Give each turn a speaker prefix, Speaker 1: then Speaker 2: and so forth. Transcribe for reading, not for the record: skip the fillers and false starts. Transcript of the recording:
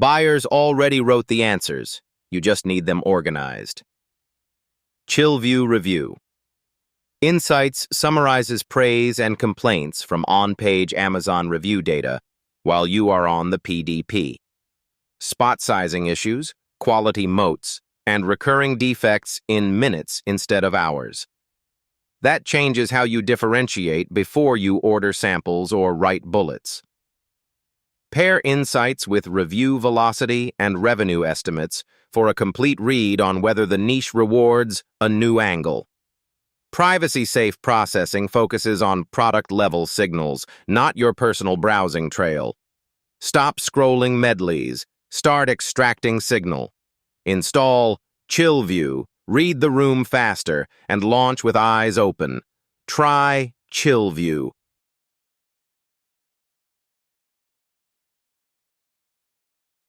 Speaker 1: Buyers already wrote the answers. You just need them organized. Chilview Review. Insights summarizes praise and complaints from on-page Amazon review data while you are on the PDP. Spot sizing issues, quality moats, and recurring defects in minutes instead of hours. That changes how you differentiate before you order samples or write bullets. Pair insights with review velocity and revenue estimates for a complete read on whether the niche rewards a new angle. Privacy-safe processing focuses on product-level signals, not your personal browsing trail. Stop scrolling medleys. Start extracting signal. Install Chilview, read the room faster, and launch with eyes open. Try Chilview.